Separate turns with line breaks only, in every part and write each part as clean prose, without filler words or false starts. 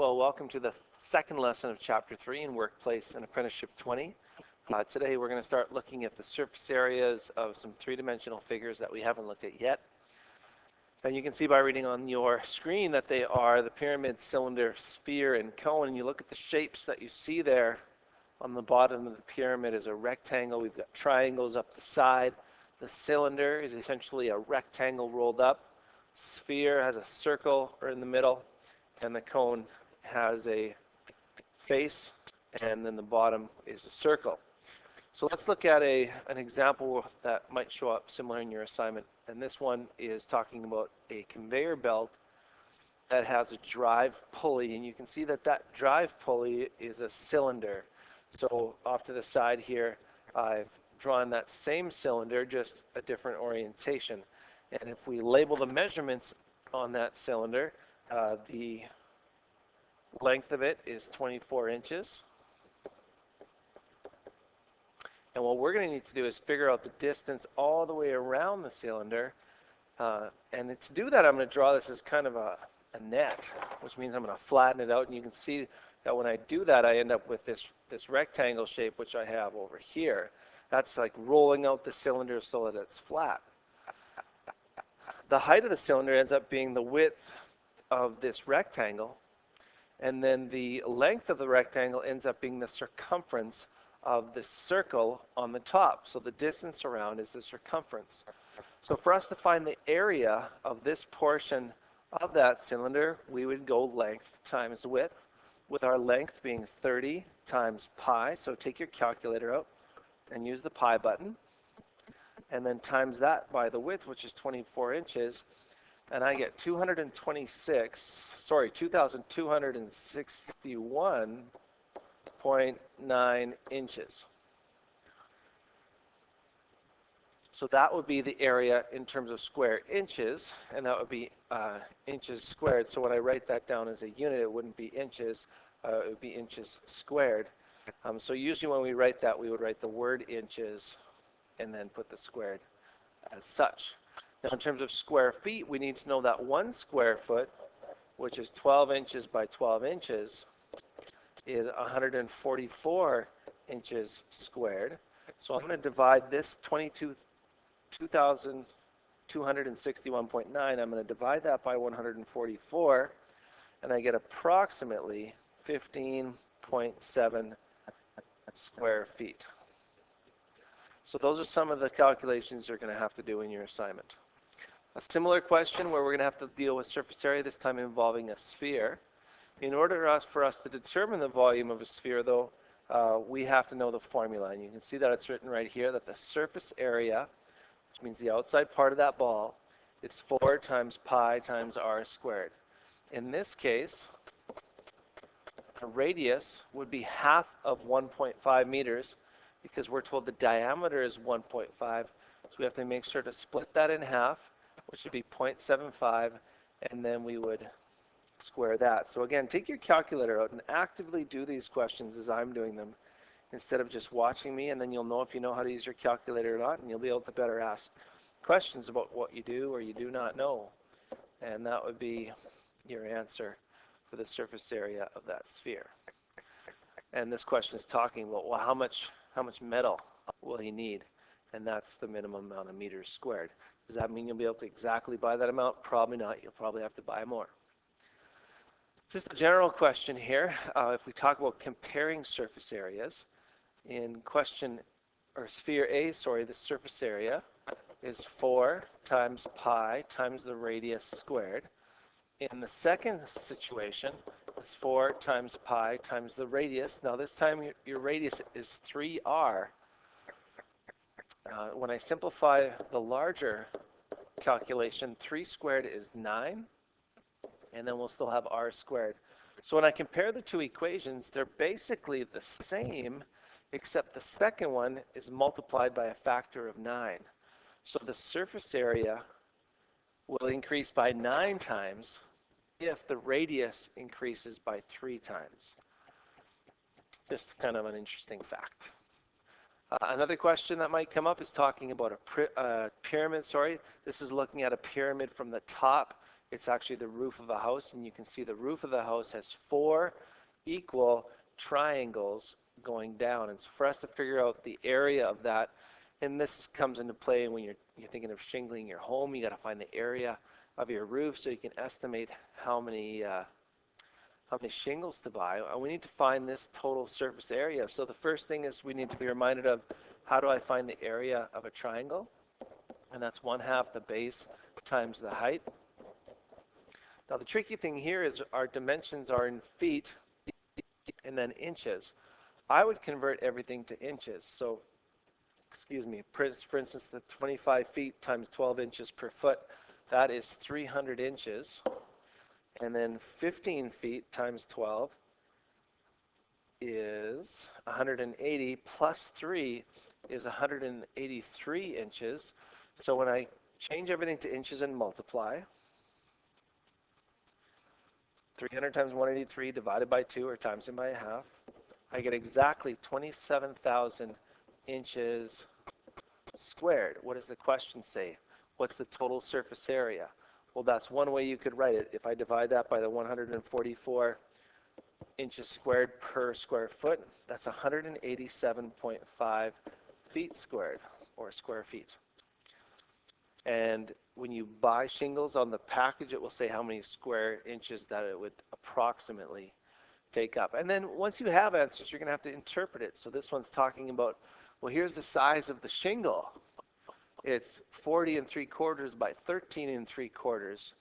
Well, welcome to the second lesson of Chapter 3 in Workplace and Apprenticeship 20. Today we're going to start looking at the surface areas of some three-dimensional figures that we haven't looked at yet. And you can see by reading on your screen that they are the pyramid, cylinder, sphere, and cone. And you look at the shapes that you see there on the bottom of the pyramid is a rectangle. We've got triangles up the side. The cylinder is essentially a rectangle rolled up. Sphere has a circle in the middle. And the cone has a face, and then the bottom is a circle. So let's look at an example that might show up similar in your assignment. And this one is talking about a conveyor belt that has a drive pulley. And you can see that that drive pulley is a cylinder. So off to the side here, I've drawn that same cylinder, just a different orientation. And if we label the measurements on that cylinder, the length of it is 24 inches. And what we're going to need to do is figure out the distance all the way around the cylinder. And to do that, I'm going to draw this as kind of a net, which means I'm going to flatten it out. And you can see that when I do that, I end up with this rectangle shape, which I have over here. That's like rolling out the cylinder so that it's flat. The height of the cylinder ends up being the width of this rectangle, and then the length of the rectangle ends up being the circumference of the circle on the top. So the distance around is the circumference. So for us to find the area of this portion of that cylinder, we would go length times width, with our length being 30 times pi. So take your calculator out and use the pi button, and then times that by the width, which is 24 inches, and I get 2,261.9 inches. So that would be the area in terms of square inches, and that would be inches squared. So when I write that down as a unit, it wouldn't be inches, it would be inches squared. So usually when we write that, we would write the word inches and then put the squared as such. Now, in terms of square feet, we need to know that 1 square foot, which is 12 inches by 12 inches, is 144 inches squared. So I'm going to divide this 2,261.9. I'm going to divide that by 144, and I get approximately 15.7 square feet. So those are some of the calculations you're going to have to do in your assignment. A similar question where we're going to have to deal with surface area, this time involving a sphere. In order for us to determine the volume of a sphere, though, we have to know the formula. And you can see that it's written right here that the surface area, which means the outside part of that ball, it's 4 times pi times r squared. In this case, the radius would be half of 1.5 meters because we're told the diameter is 1.5. So we have to make sure to split that in half, which would be 0.75, and then we would square that. So again, take your calculator out and actively do these questions as I'm doing them, instead of just watching me, and then you'll know if you know how to use your calculator or not, and you'll be able to better ask questions about what you do or you do not know. And that would be your answer for the surface area of that sphere. And this question is talking about, well, how much metal will he need? And that's the minimum amount of meters squared. Does that mean you'll be able to exactly buy that amount? Probably not. You'll probably have to buy more. Just a general question here. If we talk about comparing surface areas, in question, or sphere A, the surface area is 4 times pi times the radius squared. In the second situation, it's 4 times pi times the radius. Now this time your radius is 3r. When I simplify the larger calculation, 3 squared is 9, and then we'll still have r squared. So when I compare the two equations, they're basically the same, except the second one is multiplied by a factor of 9. So the surface area will increase by 9 times if the radius increases by 3 times. Just kind of an interesting fact. Another question that might come up is talking about a pyramid. This is looking at a pyramid from the top. It's actually the roof of a house, and you can see the roof of the house has 4 equal triangles going down. And so for us to figure out the area of that, and this comes into play when you're thinking of shingling your home, you got to find the area of your roof so you can estimate how many shingles to buy. We need to find this total surface area. So the first thing is we need to be reminded of, how do I find the area of a triangle? And that's 1/2 the base times the height. Now the tricky thing here is our dimensions are in feet and then inches. I would convert everything to inches. So, excuse me, for instance, the 25 feet times 12 inches per foot, that is 300 inches. And then 15 feet times 12 is 180, plus 3 is 183 inches. So when I change everything to inches and multiply, 300 times 183 divided by 2, or times it by 1/2, I get exactly 27,000 inches squared. What does the question say? What's the total surface area? Well, that's one way you could write it. If I divide that by the 144 inches squared per square foot, that's 187.5 feet squared, or square feet. And when you buy shingles on the package, it will say how many square inches that it would approximately take up. And then once you have answers, you're going to have to interpret it. So this one's talking about, well, here's the size of the shingle. It's 40 3/4 by 13 3/4.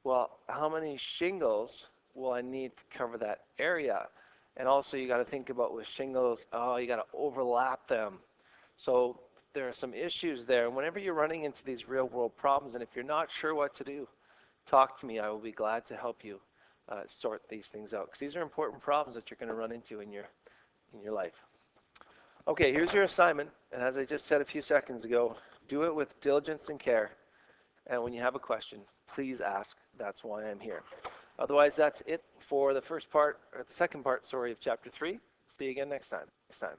Well, how many shingles will I need to cover that area? And also you got to think about with shingles, you got to overlap them. So there are some issues there. And whenever you're running into these real world problems, and if you're not sure what to do, talk to me. I will be glad to help you sort these things out, because these are important problems that you're going to run into in your life. Okay, here's your assignment. And as I just said a few seconds ago, do it with diligence and care. And when you have a question, please ask. That's why I'm here. Otherwise, that's it for the second part, of chapter 3. See you again next time.